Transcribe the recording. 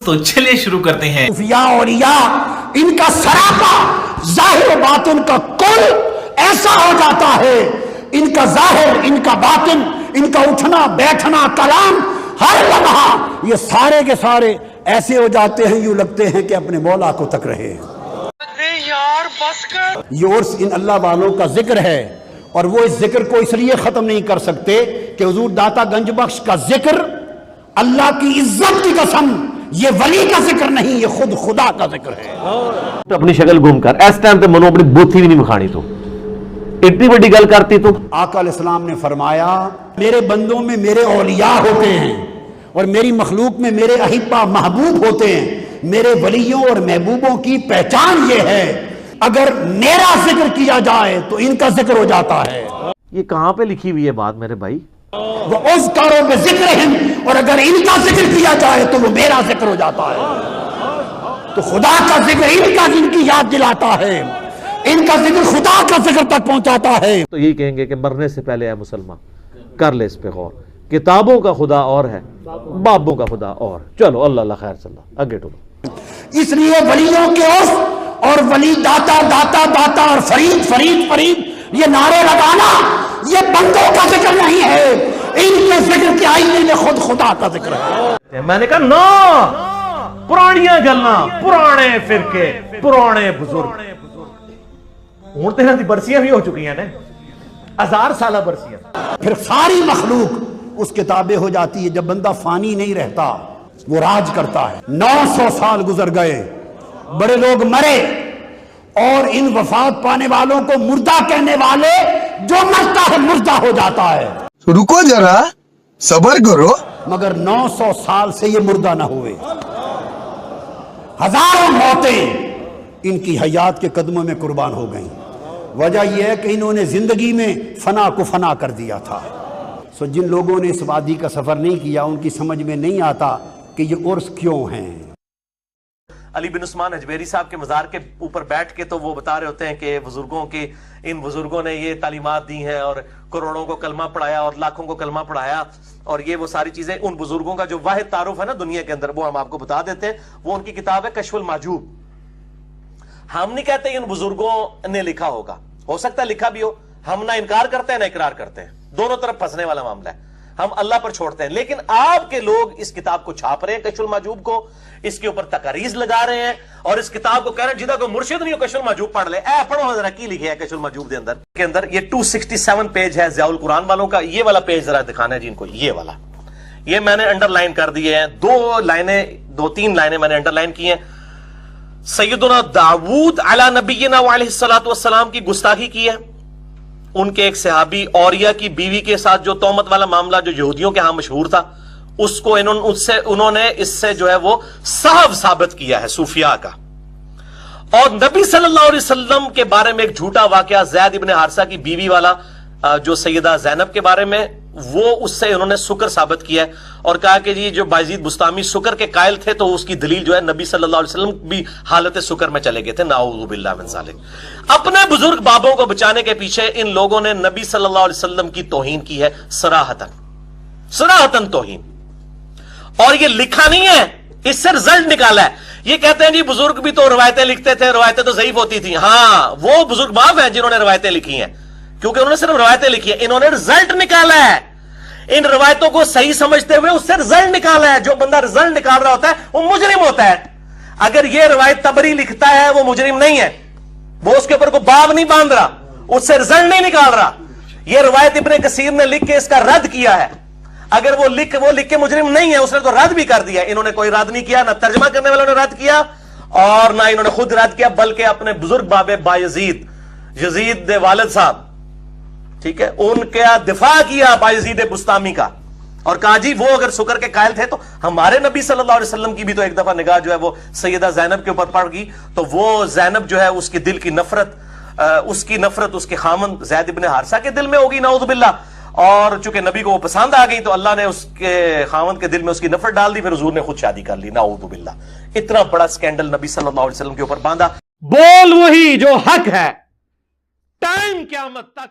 तो चलिए शुरू करते हैं। सूफिया औलिया इनका सरापा जाहिर बातिन का कुल ऐसा हो जाता है, इनका जाहिर इनका बातिन, इनका उठना बैठना कलाम हर लम्हा ये सारे के सारे ऐसे हो जाते हैं यूं लगते हैं कि अपने मौला को तक रहे हैं। यार बस कर। ये उर्स इन अल्लाह वालों का जिक्र है और वो इस जिक्र को इसलिए खत्म नहीं कर सकते कि हुजूर दाता गंज बख्श का जिक्र अल्लाह की इज्जत की कसम ये वली का जिक्र नहीं, ये खुद खुदा का जिक्र है। अपनी शक्ल घूम कर इस टाइम ते मनो अपनी बोथी भी नहीं मखानी, तो इतनी बड़ी गल करती तो। आका अलैहिस्सलाम ने फरमाया मेरे बंदों में मेरे औलिया होते हैं और मेरी मखलूक में मेरे अहिब्बा महबूब होते हैं। मेरे वलियों और महबूबों की पहचान ये है, अगर मेरा जिक्र किया जाए तो इनका जिक्र हो जाता है। ये कहाँ पे लिखी हुई है बात मेरे भाई? वो उस कारों में जिक्र है और अगर इनका जिक्र किया जाए तो वो मेरा जिक्र हो जाता है। तो खुदा का जिक्र इनका जिनकी याद दिलाता है, इनका जिक्र खुदा का जिक्र तक पहुंचाता है। तो यही कहेंगे कि मरने से पहले है मुसलमान, कर ले इस पे गौर। किताबों का खुदा और है, बाबों का खुदा और। चलो अल्लाह खैर चला आगे टूलो। इसलिए वलियों के उस और वली दाता दाता दाता और फरीद फरीद फरीद ये नारे लगाना ये बंदों का जिक्र नहीं है, इनके जिक्र के आईने में खुद खुदा का जिक्र है। मैंने कहा ना, पुरानियां गल्लां, पुराने फिरके, पुराने बुजुर्ग। हुण ते इन्हां दी बरसियां भी हो चुकी हैं ने, 1000 साला बरसियां। फिर सारी मखलूक उस किताबें हो जाती है। जब बंदा फानी नहीं रहता वो राज करता है। 900 साल गुजर गए, बड़े लोग मरे और इन वफात पाने वालों को मुर्दा कहने वाले, जो मरता है मुर्दा हो जाता है। रुको जरा सब्र करो। मगर 900 साल से ये मुर्दा ना हुए। हजारों मौतें इनकी हयात के कदमों में कुर्बान हो गईं। वजह यह है कि इन्होंने जिंदगी में फना को फना कर दिया था। सो जिन लोगों ने इस वादी का सफर नहीं किया उनकी समझ में नहीं आता कि ये उर्स क्यों हैं। अली बिन उस्मान अजमेरी साहब के मज़ार के ऊपर बैठ के तो वो बता रहे होते हैं कि बुजुर्गों की, इन बुजुर्गों ने ये तालीमात दी हैं और करोड़ों को कलमा पढ़ाया और लाखों को कलमा पढ़ाया, और ये वो सारी चीजें। उन बुजुर्गों का जो वाहिद तारुफ है ना दुनिया के अंदर, वो हम आपको बता देते हैं। वो उनकी किताब है कश्फुल माजूब। हम नहीं कहते इन बुजुर्गों ने लिखा होगा, हो सकता है लिखा भी हो, हम ना इनकार करते हैं ना इकरार करते हैं, दोनों तरफ फंसने वाला मामला है, हम अल्लाह पर छोड़ते हैं। लेकिन आपके लोग इस किताब को छाप रहे हैं, कश्फुल माजूब को, इसके ऊपर तकारीज लगा रहे हैं और इस किताब को कह रहे हैं जिदा को मुर्शिद नहीं हो कश्फुल माजूब पढ़ ले। पढ़ो जरा की लिखे है कश्फुल माजूब के अंदर ये 267 पेज है ज़ियाउल कुरान वालों का। ये वाला पेज जरा दिखाना है जिनको, ये वाला, ये मैंने अंडरलाइन कर दिए हैं। 2-3 लाइनें मैंने अंडरलाइन की हैं। सैयदुना दाऊद अला नबीना व अलैहिस्सलातु वस्सलाम की गुस्ताखी की है। उनके एक सहाबी औरिया की बीवी के साथ जो तोहमत वाला मामला जो यहूदियों के यहां मशहूर था, उसको उन्होंने इससे जो है वो साहब साबित किया है सूफिया का। और नबी सल्लल्लाहु अलैहि वसल्लम के बारे में एक झूठा वाकया ज़ैद इब्न हारिसा की बीवी वाला जो सैयदा ज़ैनब के बारे में, वो उससे उन्होंने शुक्र साबित किया है और कहा कि जी जो बायजीद बुस्तामी शुक्र के कायल थे तो उसकी दलील जो है नबी सल्लल्लाहु अलैहि वसल्लम भी हालत शुक्र में चले गए थे। नाऊज़ु बिल्लाह मिन ज़ालिक। अपने बुजुर्ग बाबों को बचाने के पीछे इन लोगों ने नबी सल्लल्लाहु अलैहि वसल्लम की तौहीन की है, सराहतन तौहीन। और ये लिखा नहीं है, इससे रिजल्ट निकाला है। ये कहते हैं जी बुजुर्ग भी तो रवायतें लिखते थे, रवायतें तो ज़ईफ होती थी। हाँ, वो बुजुर्ग बाप हैं जिन्होंने रवायतें लिखी हैं, क्योंकि उन्होंने सिर्फ रवायतें लिखी है, इन्होंने रिजल्ट निकाला है। इन रवायतों को सही समझते हुए उससे रिजल्ट निकाला है। जो बंदा रिजल्ट निकाल रहा होता है वो मुजरिम होता है। अगर ये रवायत तबरी लिखता है वो मुजरिम नहीं है, वो उसके ऊपर कोई बाब नहीं बांध रहा, उससे रिजल्ट नहीं निकाल रहा। ये रवायत इब्ने कसीर ने लिख के इसका रद्द किया है। अगर वो लिख के मुजरिम नहीं है, उसने तो रद्द भी कर दिया। इन्होंने कोई रद्द नहीं किया, ना तर्जमा करने वालों ने रद्द किया और ना इन्होंने खुद रद्द किया, बल्कि अपने बुजुर्ग बाबे बायजीद, यजीद दे वालिद साहब, ठीक है, उनका दिफा किया बायजीद बुस्तामी का और कहा जी वो अगर शुक्र के कायल थे तो हमारे नबी सल्लल्लाहु अलैहि वसल्लम की भी तो एक दफा निगाह जो है वो सैयदा ज़ैनब के ऊपर पड़ गई, तो वो ज़ैनब जो है उसके दिल की नफरत, उसकी नफरत उसके खामन ज़ैद इब्न हारिसा के दिल में होगी, नाऊज़ु बिल्लाह। और चूंकि नबी को वो पसंद आ गई तो अल्लाह ने उसके खामन के दिल में उसकी नफरत डाल दी, फिर हुजूर ने खुद शादी कर ली, नाऊज़ु बिल्लाह। इतना बड़ा स्कैंडल नबी सल्लल्लाहु अलैहि वसल्लम के ऊपर बांधा। बोल वही जो हक है, टाइम क़यामत तक।